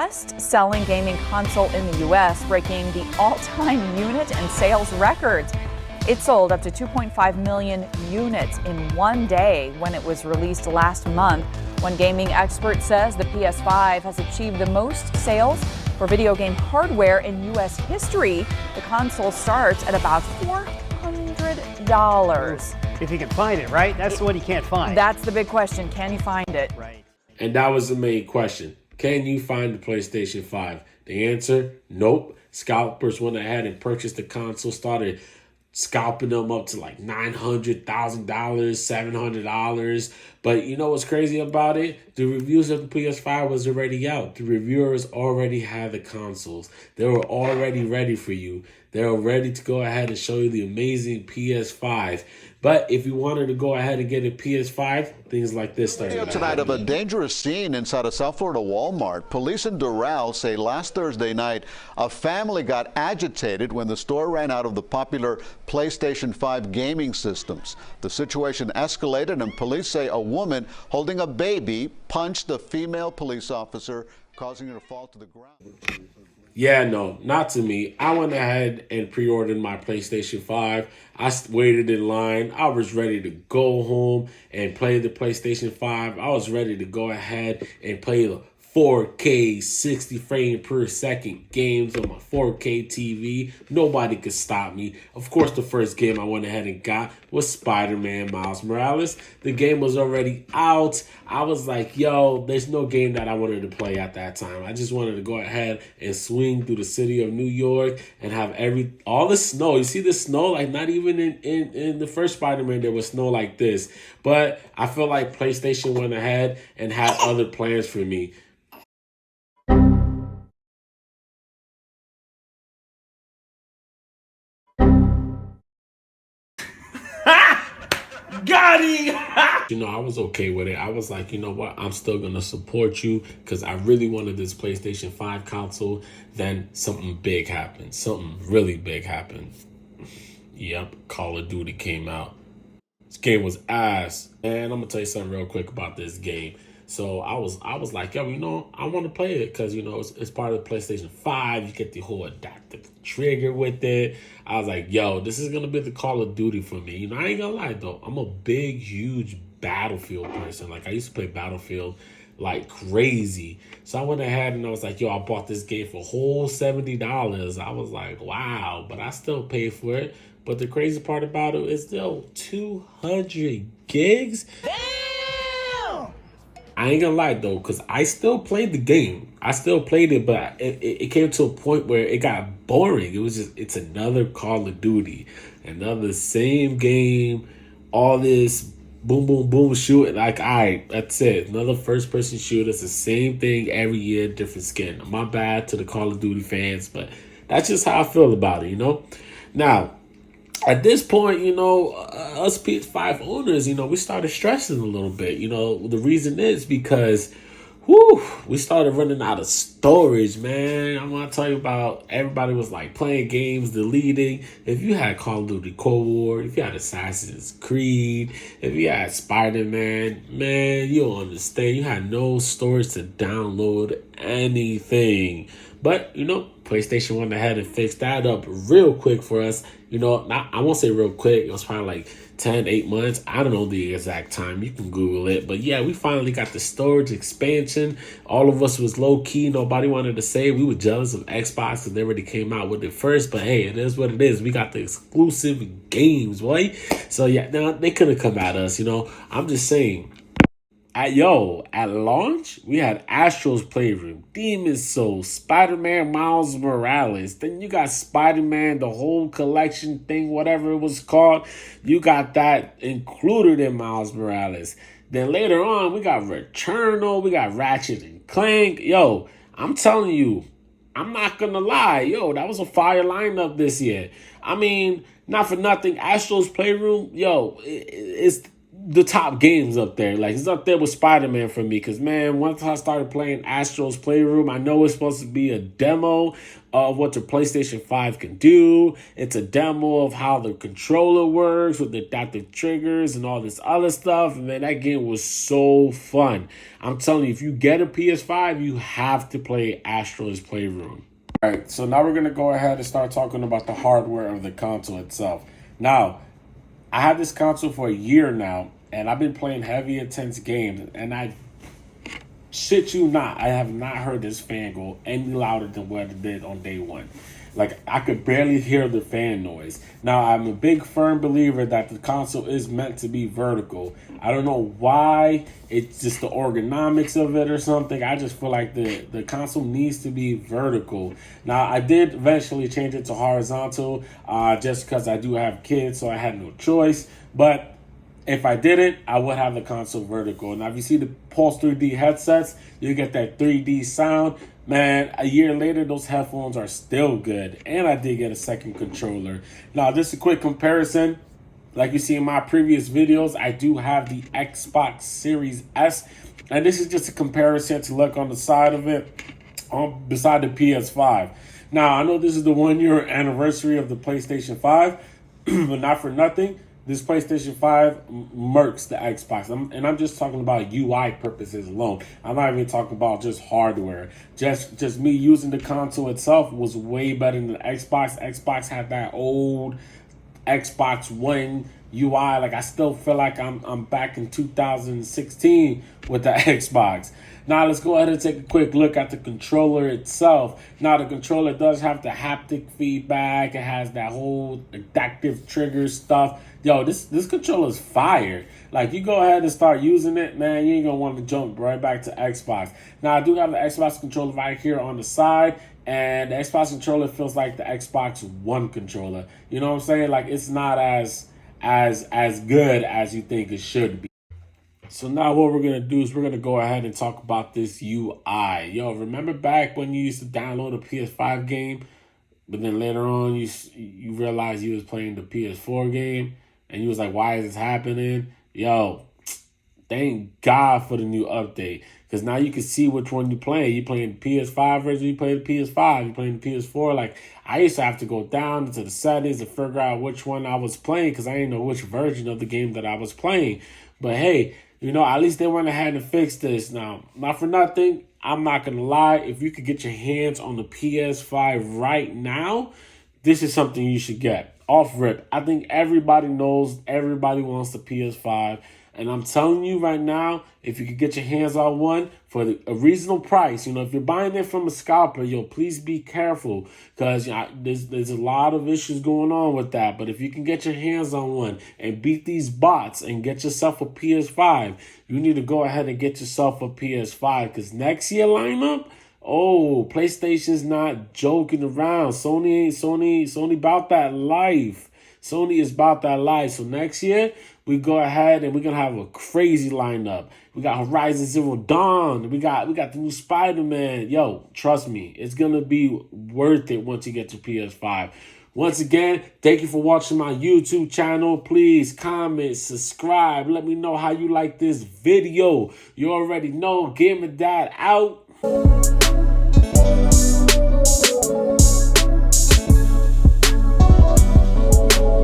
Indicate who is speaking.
Speaker 1: Best-selling gaming console in the U.S., breaking the all-time unit and sales records. It sold up to 2.5 million units in one day when it was released last month. One gaming expert says the PS5 has achieved the most sales for video game hardware in U.S. history. The console starts at about $400.
Speaker 2: If you can find it, right? That's the one you can't find.
Speaker 1: That's the big question. Can you find it?
Speaker 2: Right.
Speaker 3: And that was the main question. Can you find the PlayStation 5? The answer, nope. Scalpers went ahead and purchased the console, started scalping them up to like $900,000, $700. But you know what's crazy about it? The reviews of the PS5 was already out. The reviewers already had the consoles. They were already ready for you. They were ready to go ahead and show you the amazing PS5. But if you wanted to go ahead and get a PS5, things like this started
Speaker 4: Video tonight of a dangerous scene inside a South Florida Walmart. Police in Doral say last Thursday night a family got agitated when the store ran out of the popular PlayStation 5 gaming systems. The situation escalated and police say a woman holding a baby punched a female police officer, causing her to fall to the ground.
Speaker 3: Yeah, no, not to me. I went ahead and pre-ordered my PlayStation 5. I waited in line. I was ready to go home and play the PlayStation 5. I was ready to go ahead and play the 4K 60 frame per second games on my 4K TV. Nobody could stop me. Of course, the first game I went ahead and got was Spider-Man Miles Morales. The game was already out. I was like, yo, there's no game that I wanted to play at that time. I just wanted to go ahead and swing through the city of New York and have all the snow. You see the snow? Like, not even in the first Spider-Man there was snow like this. But I feel like PlayStation went ahead and had other plans for me. Got it! You know, I was okay with it. I was like, you know what? I'm still going to support you because I really wanted this PlayStation 5 console. Then something big happened. Something really big happened. Yep, Call of Duty came out. This game was ass. And I'm going to tell you something real quick about this game. So I was like, yo, you know, I want to play it because, you know, it's part of the PlayStation 5. You get the whole adaptive trigger with it. I was like, yo, this is going to be the Call of Duty for me. You know, I ain't going to lie, though. I'm a big, huge Battlefield person. Like, I used to play Battlefield like crazy. So I went ahead and I was like, yo, I bought this game for whole $70. I was like, wow, but I still paid for it. But the crazy part about it is still 200 gigs. I ain't gonna lie though, because I still played the game. I still played it, but it came to a point where it got boring. It's another Call of Duty, another same game, all this boom, boom, boom shooting. Like, all right, that's it. Another first person shooter. It's the same thing every year, different skin. My bad to the Call of Duty fans, but that's just how I feel about it, you know? Now, at this point, you know, us PS5 owners, you know, we started stressing a little bit. You know, the reason is because, we started running out of storage, man. I'm going to tell you about everybody was like playing games, deleting. If you had Call of Duty Cold War, if you had Assassin's Creed, if you had Spider-Man, man, you don't understand. You had no storage to download anything. But, you know, PlayStation went ahead and fixed that up real quick for us. You know, I won't say real quick. It was probably like 8 months. I don't know the exact time. You can Google it. But yeah, we finally got the storage expansion. All of us was low key. Nobody wanted to say. We were jealous of Xbox because they already came out with it first. But hey, it is what it is. We got the exclusive games, right? So yeah, now they couldn't come at us, you know. I'm just saying. At launch, we had Astro's Playroom, Demon's Souls, Spider-Man Miles Morales. Then you got Spider-Man, the whole collection thing, whatever it was called. You got that included in Miles Morales. Then later on, we got Returnal, we got Ratchet and Clank. Yo, I'm telling you, I'm not going to lie. Yo, that was a fire lineup this year. I mean, not for nothing, Astro's Playroom, yo, it's the top games up there. Like, it's up there with Spider-Man for me. Because, man, once I started playing Astro's Playroom, I know it's supposed to be a demo of what the PlayStation 5 can do. It's a demo of how the controller works with the adaptive triggers and all this other stuff. And, man, that game was so fun. I'm telling you, if you get a PS5, you have to play Astro's Playroom. All right, so now we're going to go ahead and start talking about the hardware of the console itself. Now, I had this console for a year now, and I've been playing heavy, intense games, and I shit you not, I have not heard this fan go any louder than what it did on day one. Like, I could barely hear the fan noise. Now, I'm a big firm believer that the console is meant to be vertical. I don't know why. It's just the ergonomics of it or something. I just feel like the console needs to be vertical. Now, I did eventually change it to horizontal just because I do have kids, so I had no choice. But if I didn't, I would have the console vertical. Now, if you see the Pulse 3D headsets, you get that 3D sound. Man, a year later, those headphones are still good. And I did get a second controller. Now, just a quick comparison. Like you see in my previous videos, I do have the Xbox Series S. And this is just a comparison to look on the side of it, beside the PS5. Now, I know this is the 1 year anniversary of the PlayStation 5, but not for nothing. This PlayStation 5 murks the Xbox. And I'm just talking about UI purposes alone. I'm not even talking about just hardware. Just me using the console itself was way better than the Xbox. Xbox had that old Xbox One UI. Like, I still feel like I'm back in 2016 with the Xbox. Now, let's go ahead and take a quick look at the controller itself. Now, the controller does have the haptic feedback. It has that whole adaptive trigger stuff. Yo, this controller is fire. Like, you go ahead and start using it, man, you ain't going to want to jump right back to Xbox. Now, I do have the Xbox controller right here on the side. And the Xbox controller feels like the Xbox One controller. You know what I'm saying? Like, it's not as good as you think it should be. So now what we're going to do is we're going to go ahead and talk about this UI. Yo, remember back when you used to download a PS5 game, but then later on you realized you was playing the PS4 game, and you was like, why is this happening? Yo, thank God for the new update. Because now you can see which one you're playing. You playing the PS5 version, you play the PS5, you playing the PS4. Like, I used to have to go down into the settings to figure out which one I was playing because I didn't know which version of the game that I was playing. But hey, you know, at least they went ahead and fixed this. Now, not for nothing, I'm not going to lie. If you could get your hands on the PS5 right now, this is something you should get. Off rip. I think everybody knows, everybody wants the PS5. And I'm telling you right now, if you could get your hands on one for a reasonable price, you know, if you're buying it from a scalper, yo, please be careful because there's a lot of issues going on with that. But if you can get your hands on one and beat these bots and get yourself a PS5, you need to go ahead and get yourself a PS5 because next year lineup, oh, PlayStation's not joking around. Sony about that life. Sony is about that life. So next year, we go ahead and we're going to have a crazy lineup. We got Horizon Zero Dawn. We got the new Spider-Man. Yo, trust me, it's going to be worth it once you get to PS5. Once again, thank you for watching my YouTube channel. Please comment, subscribe. Let me know how you like this video. You already know. Gamer Dad out.